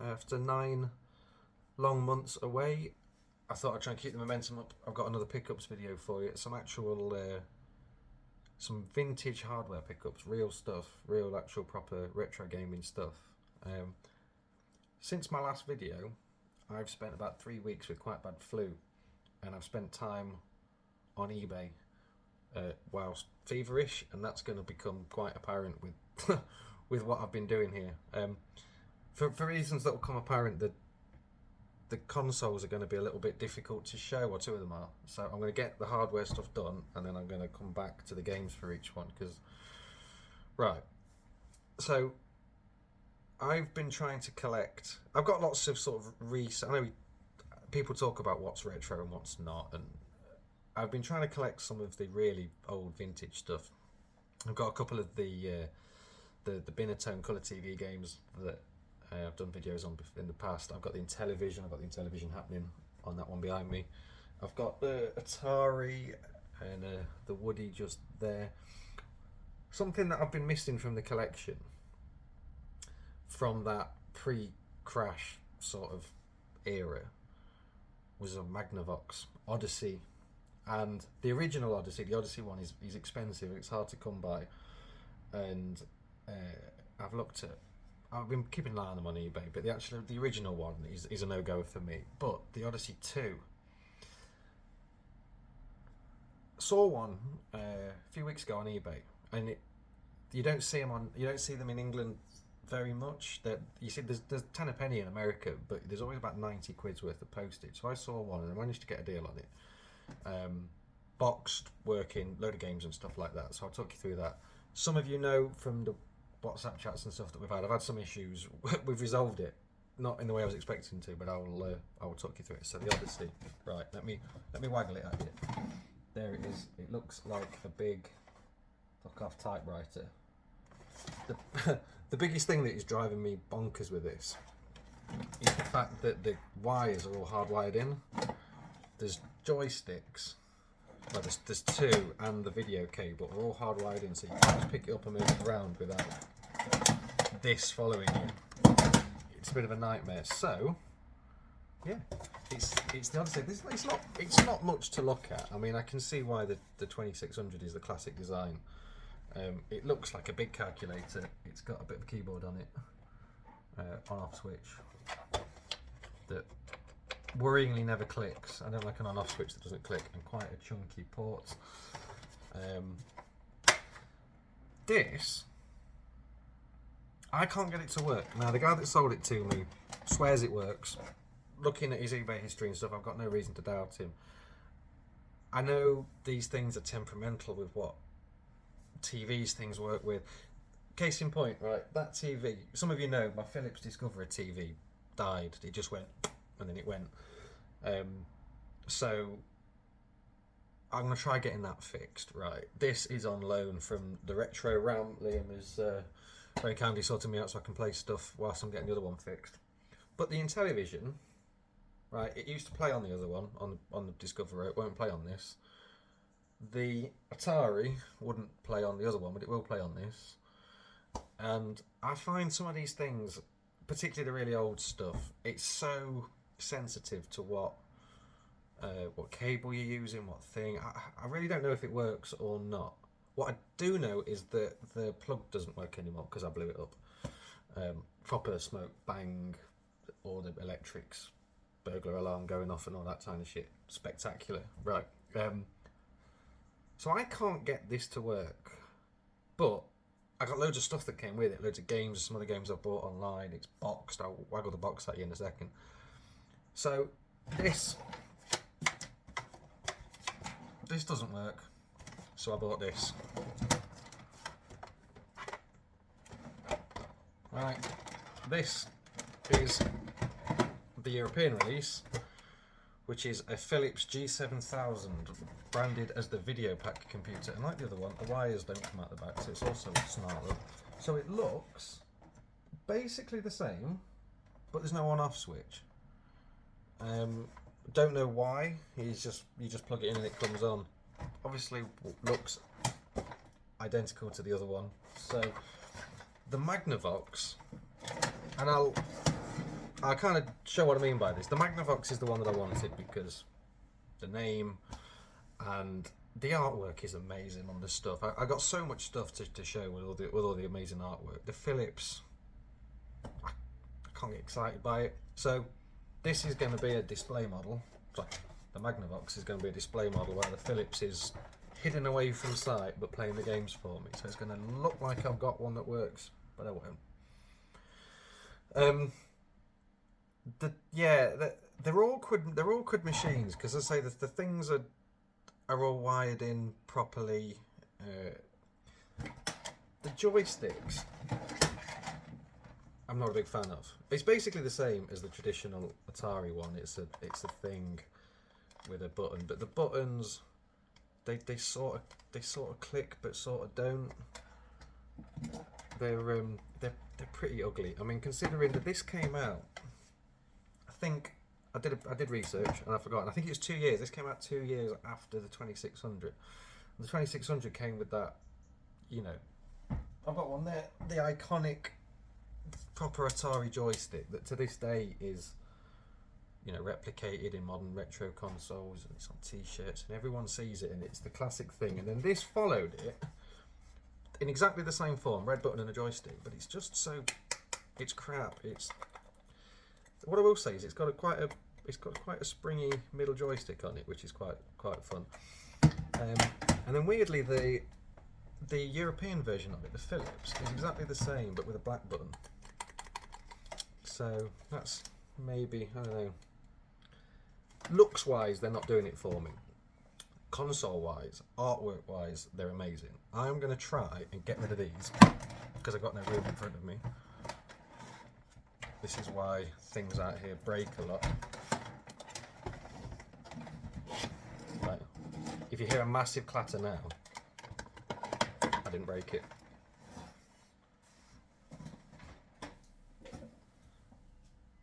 After 9 long months away, I thought I'd try and keep the momentum up. I've got another pickups video for you. Some actual, some vintage hardware pickups, real stuff, real actual proper retro gaming stuff. Since my last video, I've spent about 3 weeks with quite bad flu, and I've spent time on eBay whilst feverish, and that's going to become quite apparent with with what I've been doing here. For reasons that will come apparent, the consoles are going to be a little bit difficult to show, or two of them are. So I'm going to get the hardware stuff done, and then I'm going to come back to the games for each one. Right. So I've been trying to collect. I've got lots of sort of I know people talk about what's retro and what's not, and I've been trying to collect some of the really old vintage stuff. I've got a couple of the Binatone colour TV games that I've done videos on in the past. I've got the Intellivision. I've got the Intellivision happening on that one behind me. I've got the Atari and the Woody just there. Something that I've been missing from the collection, from that pre-crash sort of era, was a Magnavox Odyssey. And the original Odyssey, the Odyssey one, is expensive. It's hard to come by. And I've been keeping an eye on them on eBay, but the original one is a no-go for me. But the Odyssey 2, saw one a few weeks ago on eBay, and you don't see them in England very much. That you see, there's 10 a penny in America, but there's always about 90 quid's worth of postage. So I saw one and I managed to get a deal on it. Boxed, working, load of games and stuff like that. So I'll talk you through that. Some of you know from the WhatsApp chats and stuff that I've had some issues. We've resolved it, not in the way I was expecting to, but I will talk you through it. So the Odyssey, right? Let me waggle it at you. There it is. It looks like a big fuck-off typewriter. The biggest thing that is driving me bonkers with this is the fact that the wires are all hardwired in. There's joysticks. Well, there's two, and the video cable are all hardwired in, so you can just pick it up and move it around without this following you. It's a bit of a nightmare. So, yeah, it's the Odyssey. It's not much to look at. I mean, I can see why the 2600 is the classic design. It looks like a big calculator. It's got a bit of a keyboard on it, on-off switch that worryingly never clicks. I don't like an on-off switch that doesn't click, and quite a chunky port. This, I can't get it to work. Now, the guy that sold it to me swears it works. Looking at his eBay history and stuff, I've got no reason to doubt him. I know these things are temperamental with what TVs things work with. Case in point, right, that TV, some of you know my Phillips Discoverer TV died. It just went, and then it went. So I'm going to try getting that fixed, right? This is on loan from the Retro Ram. Liam is very kindly sorting me out so I can play stuff whilst I'm getting the other one fixed. But the Intellivision, right, it used to play on the other one, on the Discoverer. It won't play on this. The Atari wouldn't play on the other one, but it will play on this. And I find some of these things, particularly the really old stuff, it's so sensitive to what cable you're using, what thing. I really don't know if it works or not. What I do know is that the plug doesn't work anymore because I blew it up. Proper smoke, bang, all the electrics, burglar alarm going off and all that kind of shit. Spectacular. Right. So I can't get this to work, but I got loads of stuff that came with it, loads of games, some other games I bought online. It's boxed. I'll waggle the box at you in a second. So this doesn't work, so I bought this. Right, this is the European release, which is a Phillips G7000, branded as the video pack computer. And like the other one, the wires don't come out the back, so it's also snarled. So it looks basically the same, but there's no on-off switch. Don't know why. You just plug it in and it comes on. Obviously looks identical to the other one. So the Magnavox, and I'll I kind of show what I mean by this. The Magnavox is the one that I wanted because the name and the artwork is amazing on this stuff. I got so much stuff to show with all the amazing artwork. The Phillips, I can't get excited by it. So this is going to be a display model. The Magnavox is going to be a display model where the Phillips is hidden away from sight but playing the games for me. So it's going to look like I've got one that works, but I won't. They're awkward machines because I say the things are all wired in properly. The joysticks, I'm not a big fan of. It's basically the same as the traditional Atari one. It's a thing with a button, but the buttons they sort of click but sort of don't. They're pretty ugly. I mean, considering that this came out, I think I did research and I've forgotten. I think it was 2 years. This came out 2 years after the 2600. The 2600 came with that, you know. I've got one there, the iconic proper Atari joystick that to this day is, you know, replicated in modern retro consoles, and it's on t-shirts and everyone sees it and it's the classic thing. And then this followed it in exactly the same form, red button and a joystick, but it's just so, it's crap. It's, what I will say is it's got quite a springy middle joystick on it, which is quite fun. And then weirdly the European version of it, the Phillips, is exactly the same but with a black button. So that's maybe, I don't know. Looks wise, they're not doing it for me. Console wise, artwork wise, they're amazing. I'm going to try and get rid of these because I've got no room in front of me. This is why things out here break a lot. Right. If you hear a massive clatter now, I didn't break it.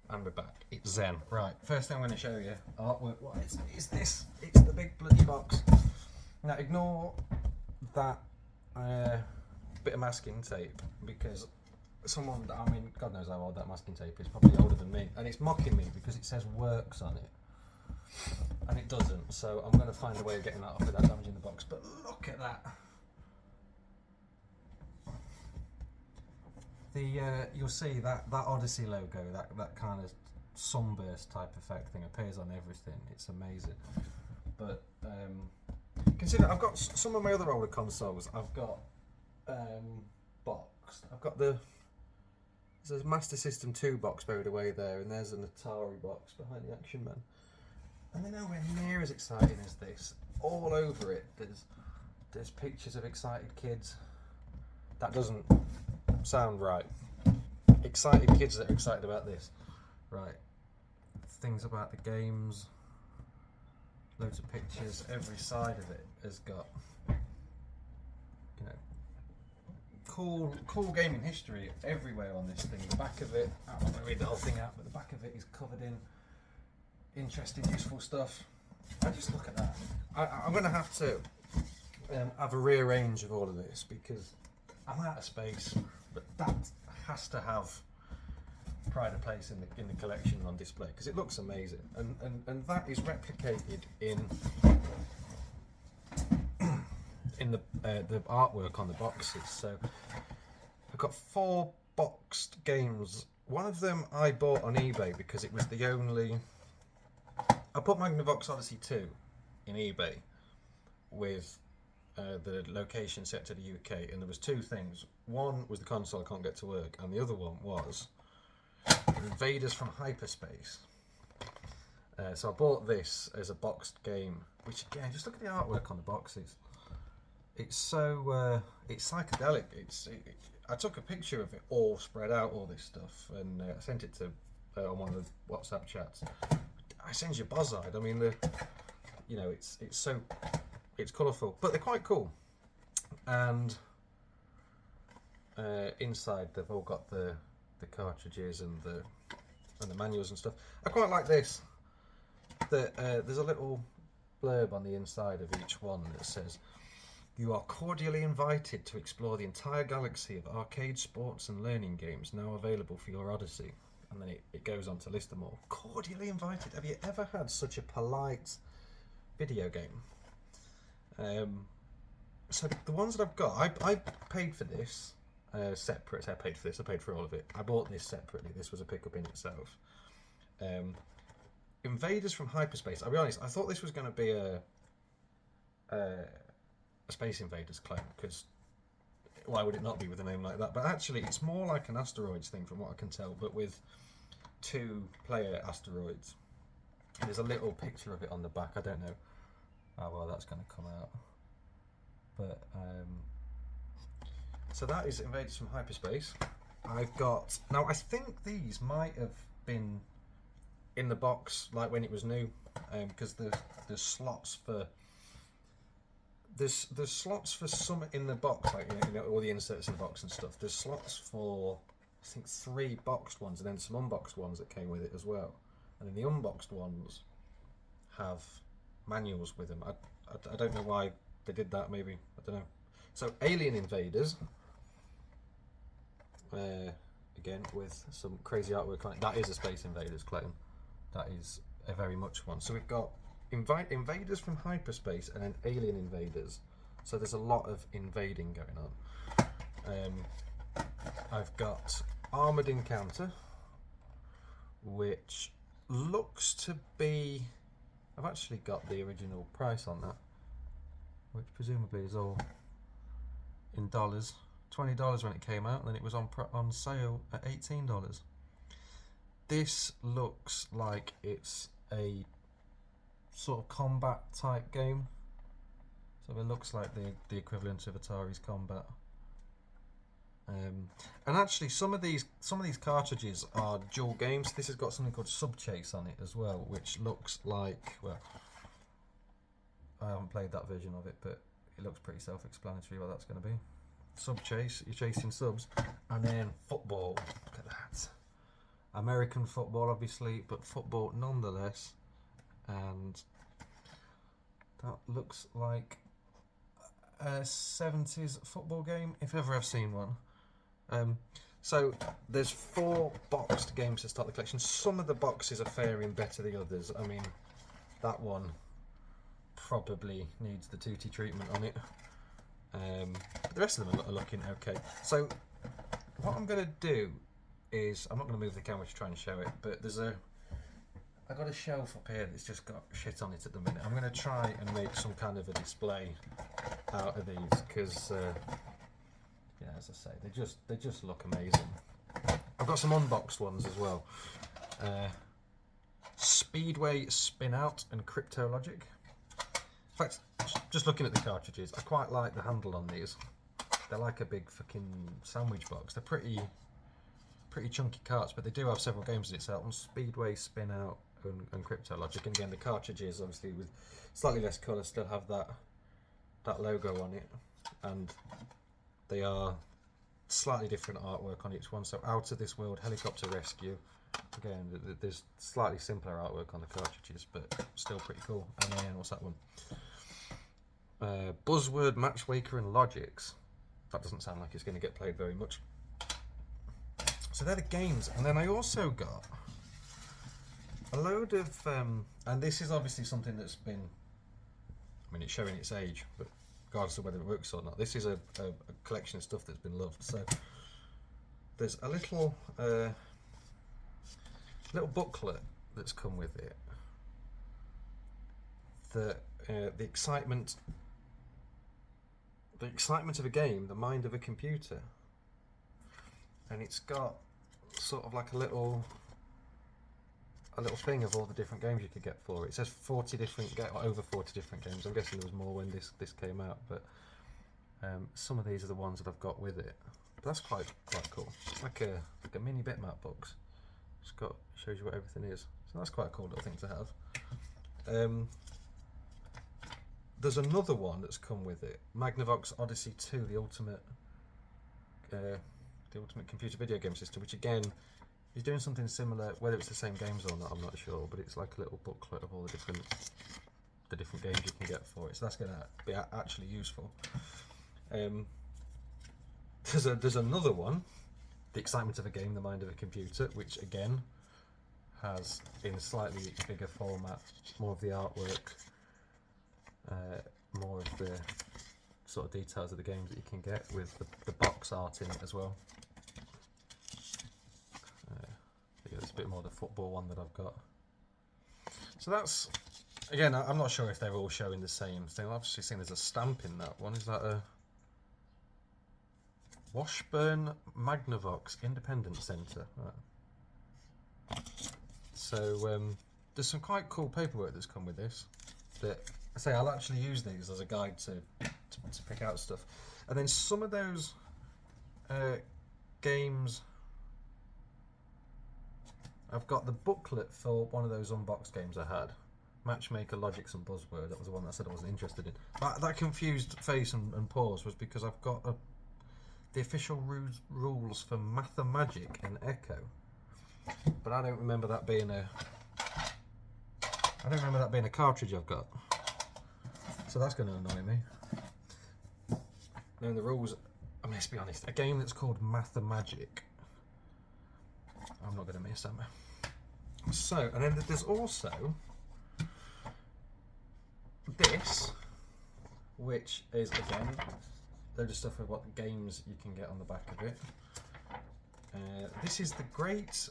And we're back. It's Zen. Right, first thing I'm going to show you, artwork wise, is this. It's the big bloody box. Now ignore that bit of masking tape, because someone, I mean, God knows how old that masking tape is, probably older than me, and it's mocking me because it says works on it. And it doesn't, so I'm going to find a way of getting that off without damaging the box. But look at that. You'll see that Odyssey logo, that kind of sunburst type effect thing appears on everything. It's amazing. But consider, I've got some of my other older consoles. I've got boxed. I've got there's a Master System 2 box buried away there, and there's an Atari box behind the Action Man. And they're nowhere near as exciting as this. All over it, there's pictures of excited kids. That doesn't sound right. Excited kids that are excited about this. Right. Things about the games. Loads of pictures. Every side of it has got, you know, cool gaming history everywhere on this thing. The back of it, I'm not going to read the whole thing out, but the back of it is covered in interesting, useful stuff. I just look at that. I'm going to have to have a rearrange of all of this because I'm out of space, but that has to have pride of place in the collection on display because it looks amazing, and that is replicated in the artwork on the boxes. So I've got 4 boxed games. One of them I bought on eBay because it was the only. I put Magnavox Odyssey 2 in eBay with the location set to the UK, and there was 2 things. One was the console I can't get to work, and the other one was Invaders from Hyperspace. So I bought this as a boxed game, which again, just look at the artwork on the boxes. It's so it's psychedelic. I took a picture of it all spread out, all this stuff, and I sent it to on one of the WhatsApp chats. I send you buzz-eyed. I mean, you know, it's colourful, but they're quite cool. And inside, they've all got the cartridges and the manuals and stuff. I quite like this. There's a little blurb on the inside of each one that says, "You are cordially invited to explore the entire galaxy of arcade, sports and learning games now available for your Odyssey." and then it goes on to list them all. Cordially invited. Have you ever had such a polite video game? So the ones that I've got, I paid for this separate. I paid for this. I paid for all of it. I bought this separately. This was a pickup in itself. Invaders from Hyperspace. I'll be honest. I thought this was going to be a Space Invaders clone, because why would it not be with a name like that? But actually, it's more like an asteroids thing, from what I can tell, but with 2-player asteroids. There's a little picture of it on the back. I don't know how well that's going to come out. But so that is Invaders from Hyperspace. I've got, now I think these might have been in the box like when it was new, because there's slots for there's slots for some in the box, like you know all the inserts in the box and stuff. There's slots for I think 3 boxed ones and then some unboxed ones that came with it as well. And then the unboxed ones have manuals with them. I don't know why they did that, maybe, I don't know. So Alien Invaders, again with some crazy artwork on it. That is a Space Invaders clone. That is a very much one. So we've got Invaders from Hyperspace and then Alien Invaders. So there's a lot of invading going on. I've got Armored Encounter, which looks to be, I've actually got the original price on that, which presumably is all in dollars. $20 when it came out, and then it was on sale at $18. This looks like it's a sort of combat type game. So it looks like the equivalent of Atari's Combat. And actually, some of these cartridges are dual games. This has got something called Subchase on it as well, which looks like, well, I haven't played that version of it, but it looks pretty self-explanatory what that's going to be. Subchase, you're chasing subs, and then football. Look at that. American football, obviously, but football nonetheless. And that looks like a 70s football game, if ever I've seen one. So there's 4 boxed games to start the collection. Some of the boxes are faring better than others. I mean, that one probably needs the Tutti treatment on it. But the rest of them are looking okay. So what I'm going to do is, I'm not going to move the camera to try and show it, but I got a shelf up here that's just got shit on it at the minute. I'm going to try and make some kind of a display out of these, because yeah, as I say, they just look amazing. I've got some unboxed ones as well. Speedway Spin Out and Cryptologic. In fact, just looking at the cartridges, I quite like the handle on these. They're like a big fucking sandwich box. They're pretty chunky carts, but they do have several games in itself. Speedway Spin Out and Cryptologic. And again, the cartridges, obviously with slightly less colour, still have that logo on it, and they are slightly different artwork on each one. So Out of This World, Helicopter Rescue. Again, there's slightly simpler artwork on the cartridges, but still pretty cool. And then what's that one? Buzzword, Matchmaker, and Logics. That doesn't sound like it's going to get played very much. So they're the games, and then I also got a load of, and this is obviously something that's been, I mean, it's showing its age, but regardless of whether it works or not, this is a collection of stuff that's been loved. So there's a little booklet that's come with it. The excitement of a game, the mind of a computer, and it's got sort of like a little thing of all the different games you could get for it. It says 40 different or over 40 different games. I'm guessing there was more when this came out, but some of these are the ones that I've got with it. But that's quite cool. It's like a mini bitmap box. Shows you what everything is. So that's quite a cool little thing to have. There's another one that's come with it, Magnavox Odyssey 2, the ultimate computer video game system, which again is doing something similar. Whether it's the same games or not, I'm not sure, but it's like a little booklet of all the different games you can get for it. So that's going to be actually useful. There's another one. The Excitement of a Game, The Mind of a Computer, which again has, in a slightly bigger format, more of the artwork, more of the sort of details of the games that you can get, with the box art in it as well. It's a bit more the football one that I've got. So that's, again, I'm not sure if they're all showing the same thing. I've obviously seen there's a stamp in that one. Is that a Washburn Magnavox Independent Centre? Right. So there's some quite cool paperwork that's come with this. That I say I'll actually use these as a guide to pick out stuff. And then some of those games, I've got the booklet for one of those unboxed games I had. Matchmaker, Logics and Buzzword. That was the one that I said I wasn't interested in. That confused face and pause was because I've got the official rules for Mathemagic and Echo. But I don't remember that being a cartridge I've got. So that's going to annoy me. Now the rules, I mean, let's be honest, a game that's called Mathemagic, I'm not going to miss, am I? So, and then there's also this, which is, again, load of stuff with what games you can get on the back of it. This is the Great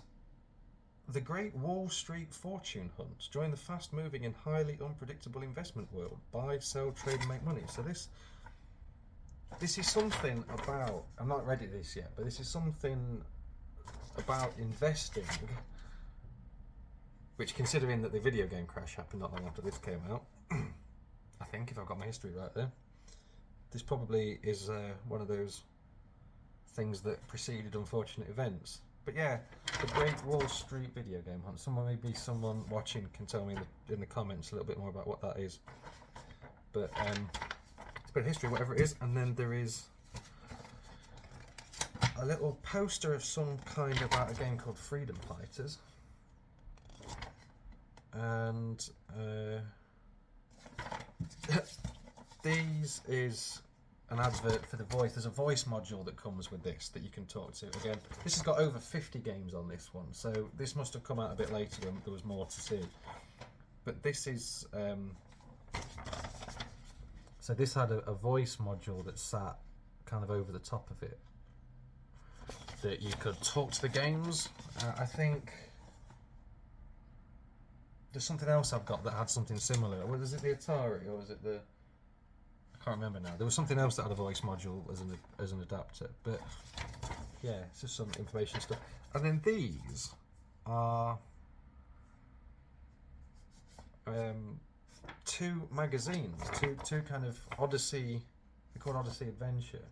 Wall Street Fortune Hunt. Join the fast-moving and highly unpredictable investment world. Buy, sell, trade, and make money. So this is something about, I'm not ready to this yet, but this is something about investing, which, considering that the video game crash happened not long after this came out, I think, if I've got my history right there, this probably is one of those things that preceded unfortunate events. But yeah, the Great Wall Street video game hunt. Someone watching can tell me in the comments a little bit more about what that is. But it's a bit of history, whatever it is. And then there is a little poster of some kind about a game called Freedom Fighters. And these is an advert for the voice. There's a voice module that comes with this that you can talk to. Again, this has got over 50 games on this one, so this must have come out a bit later when there was more to see. But this is so this had a voice module that sat kind of over the top of it, that you could talk to the games. I think there's something else I've got that had something similar. Was it the Atari, or was it the... I can't remember now. There was something else that had a voice module as an adapter. But yeah, it's just some information stuff. And then these are two magazines, two kind of Odyssey. They're called Odyssey Adventure.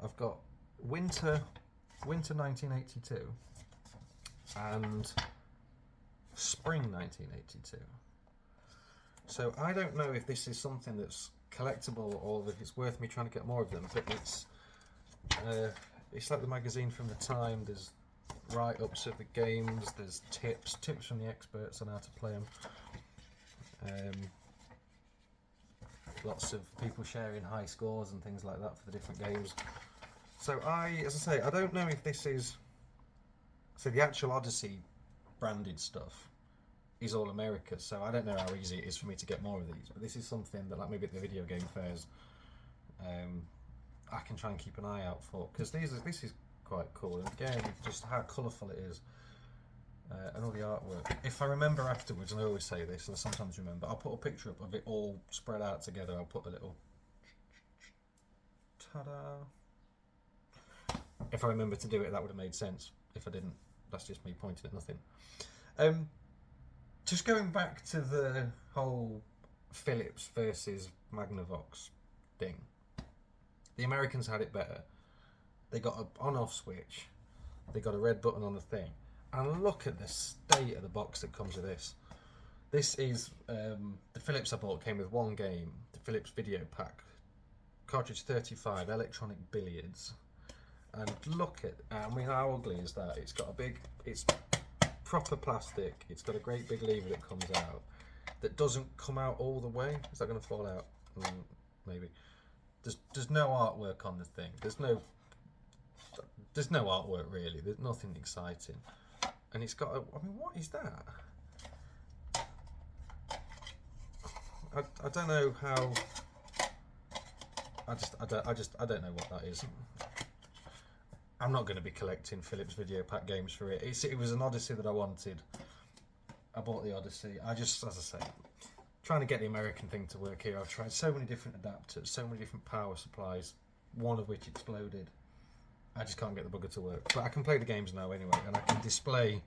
I've got Winter 1982 and Spring 1982. So I don't know if this is something that's collectible or that it's worth me trying to get more of them, but it's like the magazine from the time. There's write-ups of the games, there's tips from the experts on how to play them, lots of people sharing high scores and things like that for the different games. So as I say, I don't know if this is, so the actual Odyssey branded stuff is all America, so I don't know how easy it is for me to get more of these, but this is something that, like maybe at the video game fairs, I can try and keep an eye out for, because this is quite cool. And again, just how colourful it is, and all the artwork. If I remember afterwards, and I always say this, and I sometimes remember, I'll put a picture up of it all spread out together. I'll put a little ta-da. If I remember to do it, that would have made sense. If I didn't, that's just me pointing at nothing. Just going back to the whole Phillips versus Magnavox thing. The Americans had it better. They got an on-off switch. They got a red button on the thing. And look at the state of the box that comes with this. This is the Phillips I bought came with one game, the Phillips video pack. Cartridge 35, electronic billiards. And look at, I mean, how ugly is that? It's got a big, it's proper plastic. It's got a great big lever that comes out that doesn't come out all the way. Is that going to fall out? Maybe. There's no artwork on the thing. There's no there's no artwork really. There's nothing exciting, and it's got. I mean, what is that? I don't know how. I don't know what that is. I'm not going to be collecting Phillips video pack games for it. It was an Odyssey that I wanted. I bought the Odyssey. As I say, trying to get the American thing to work here. I've tried so many different adapters, so many different power supplies, one of which exploded. I just can't get the bugger to work. But I can play the games now anyway, and I can display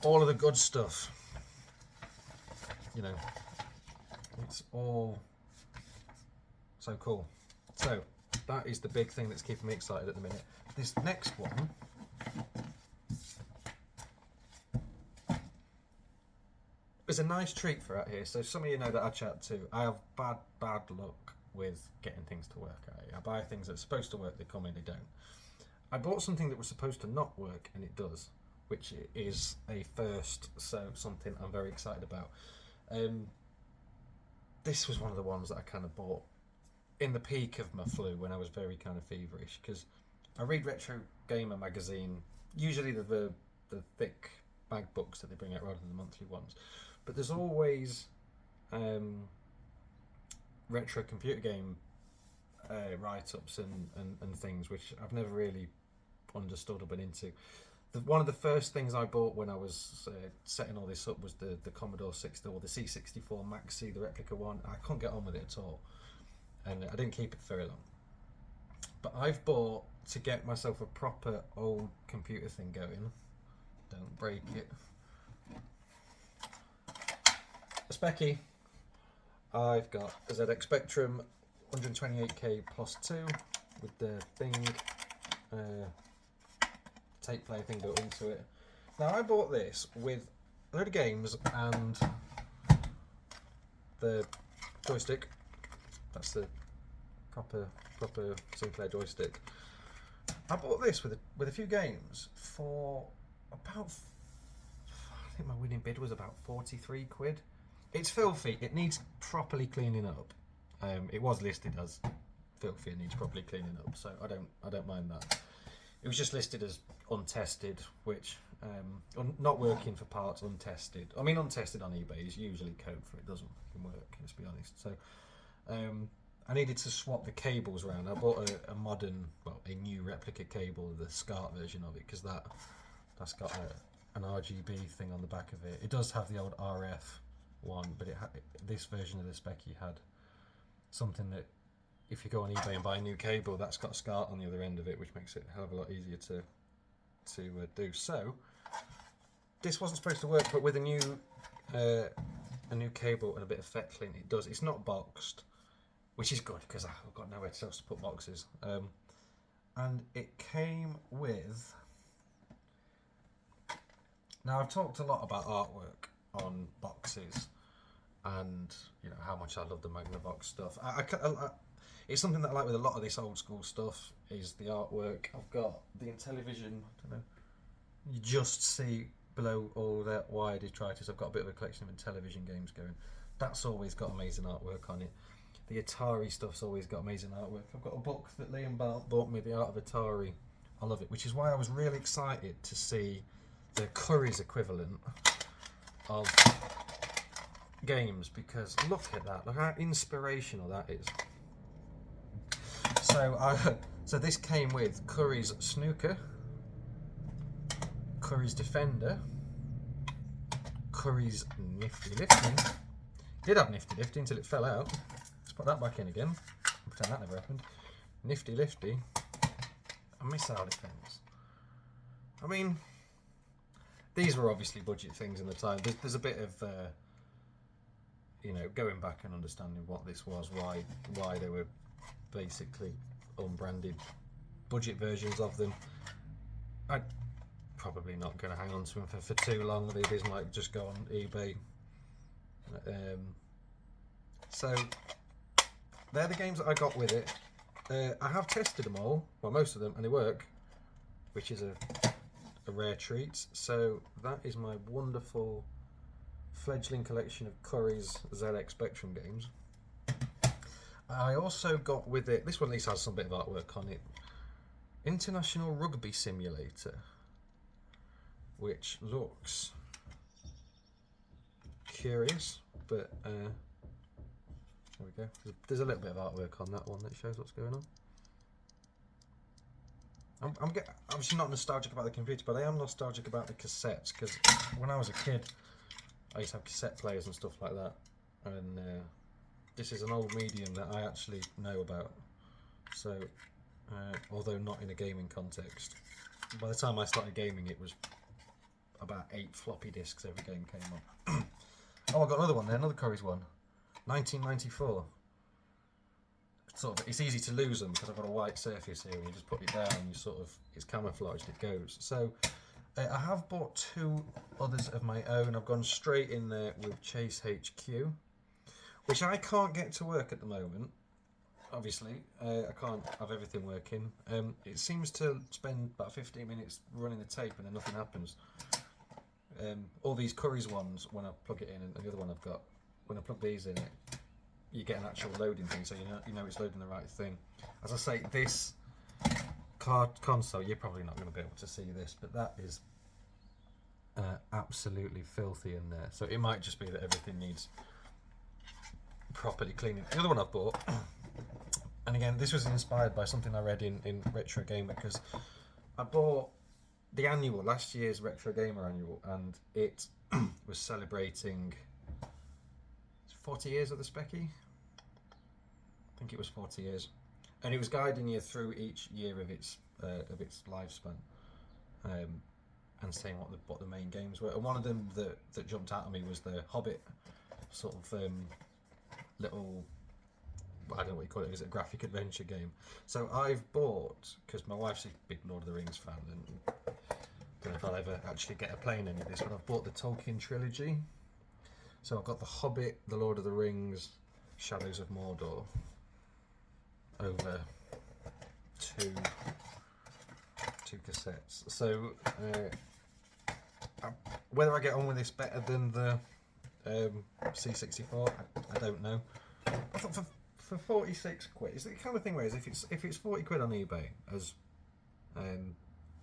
all of the good stuff. You know, it's all so cool. So that is the big thing that's keeping me excited at the minute. This next one is a nice treat for out here. So some of you know that I chat too. I have bad luck with getting things to work out here. I buy things that are supposed to work, they come in, they don't. I bought something that was supposed to not work, and it does, which is a first, so something I'm very excited about. This was one of the ones that I kind of bought in the peak of my flu when I was very kind of feverish, because I read Retro Gamer magazine, usually the thick bag books that they bring out rather than the monthly ones, but there's always retro computer game write-ups and things which I've never really understood or been into. One of the first things I bought when I was setting all this up was the Commodore 60 or the C64 Maxi, the replica one. I couldn't get on with it at all, and I didn't keep it very long. But I've bought, to get myself a proper old computer thing going, don't break it, a Specky. I've got a ZX Spectrum 128K plus 2 with the thing, tape player thing built into it. Now I bought this with a load of games and the joystick. That's the proper Sinclair joystick. I bought this with a few games for about, I think my winning bid was about 43 quid. It's filthy. It needs properly cleaning up. It was listed as filthy and needs properly cleaning up, so I don't mind that. It was just listed as untested, which not working for parts, untested. I mean, untested on eBay is usually code for it doesn't fucking work. Let's be honest. So I needed to swap the cables around. I bought a modern, well, a new replica cable, the SCART version of it, because that's got an RGB thing on the back of it. It does have the old RF one, but this version of the Specky had something that, if you go on eBay and buy a new cable, that's got a SCART on the other end of it, which makes it a hell of a lot easier to do. So this wasn't supposed to work, but with a new cable and a bit of fettling, it does. It's not boxed, which is good because I've got nowhere else to put boxes. And it came with. Now I've talked a lot about artwork on boxes, and you know how much I love the Magnavox stuff. It's something that I like with a lot of this old school stuff is the artwork. I've got the Intellivision, I don't know, you just see below all that wire detritus, I've got a bit of a collection of Intellivision games going. That's always got amazing artwork on it. The Atari stuff's always got amazing artwork. I've got a book that Liam bought me, The Art of Atari. I love it, which is why I was really excited to see the Curry's equivalent of games, because look at that, look how inspirational that is. So this came with Curry's Snooker, Curry's Defender, Curry's Nifty Lifty. Did have Nifty Lifty until it fell out. Let's put that back in again. Pretend that never happened. Nifty Lifty and Missile Defense. I mean, these were obviously budget things in the time. There's a bit of you know, going back and understanding what this was, why they were basically unbranded budget versions of them. I'm probably not going to hang on to them for too long. These might just go on eBay. So they're the games that I got with it. I have tested them all, well, most of them, and they work, which is a rare treat. So that is my wonderful fledgling collection of Curry's ZX Spectrum games. I also got with it, this one at least has some bit of artwork on it. International Rugby Simulator, which looks curious, but there we go. There's a little bit of artwork on that one that shows what's going on. I'm obviously not nostalgic about the computer, but I am nostalgic about the cassettes, because when I was a kid, I used to have cassette players and stuff like that, and this is an old medium that I actually know about. So, although not in a gaming context, by the time I started gaming, it was about 8 floppy disks every game came up. Oh, I got another one there, another Corey's one, 1994. Sort of, it's easy to lose them because I've got a white surface here. You just put it down, you sort of, it's camouflaged, it goes. So I have bought 2 others of my own. I've gone straight in there with Chase HQ, which I can't get to work at the moment. Obviously, I can't have everything working. It seems to spend about 15 minutes running the tape and then nothing happens. All these Curry's ones, when I plug it in, and the other one I've got, when I plug these in, you get an actual loading thing, so you know it's loading the right thing. As I say, this card console, you're probably not going to be able to see this, but that is absolutely filthy in there. So it might just be that everything needs properly cleaning. The other one I've bought, and again, this was inspired by something I read in Retro Gamer, because I bought the annual, last year's Retro Gamer annual, and it was celebrating 40 years of the Specky. I think it was 40 years, and it was guiding you through each year of its lifespan, and saying what the main games were. And one of them that jumped out at me was the Hobbit, sort of little, I don't know what you call it. Is it a graphic adventure game? So I've bought, because my wife's a big Lord of the Rings fan, and I don't know if I'll ever actually get to playing any of this, but I've bought the Tolkien trilogy. So I've got the Hobbit, the Lord of the Rings, Shadows of Mordor over two cassettes. So whether I get on with this better than the C64, I don't know. I thought for 46 quid, it's the kind of thing where if it's 40 quid on eBay as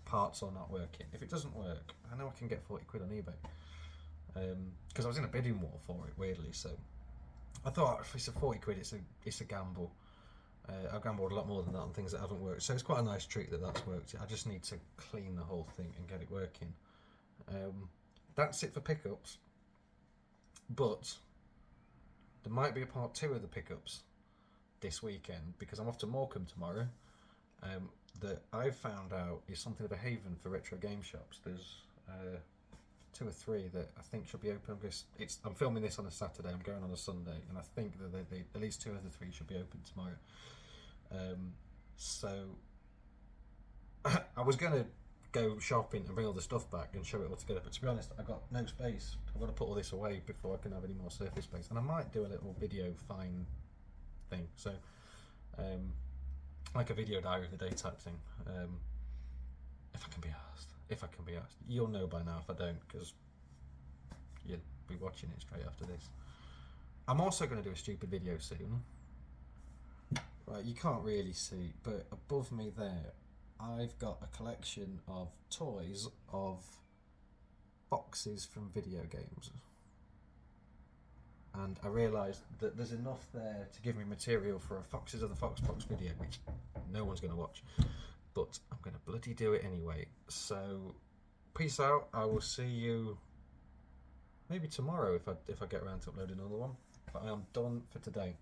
parts are not working, if it doesn't work, I know I can get 40 quid on eBay. Because I was in a bidding war for it, weirdly, so I thought if it's a 40 quid, it's a gamble. I've gambled a lot more than that on things that haven't worked, so it's quite a nice treat that that's worked. I just need to clean the whole thing and get it working. That's it for pickups, but there might be a part 2 of the pickups this weekend, because I'm off to Morecambe tomorrow. That I've found out is something of a haven for retro game shops. There's 2 or 3 that I think should be open, because I'm filming this on a Saturday, I'm going on a Sunday, and I think that at least 2 of the 3 should be open tomorrow. So I was going to go shopping and bring all the stuff back and show it all together, but to be honest, I've got no space. I've got to put all this away before I can have any more surface space, and I might do a little video fine thing, so like a video diary of the day type thing, if I can be asked. You'll know by now if I don't, because you'll be watching it straight after this. I'm also going to do a stupid video soon. Right, you can't really see, but above me there, I've got a collection of toys of boxes from video games. And I realised that there's enough there to give me material for a Foxes of the Foxbox video, which no one's going to watch. But I'm going to bloody do it anyway. So, peace out. I will see you maybe tomorrow if I get around to uploading another one. But I am done for today.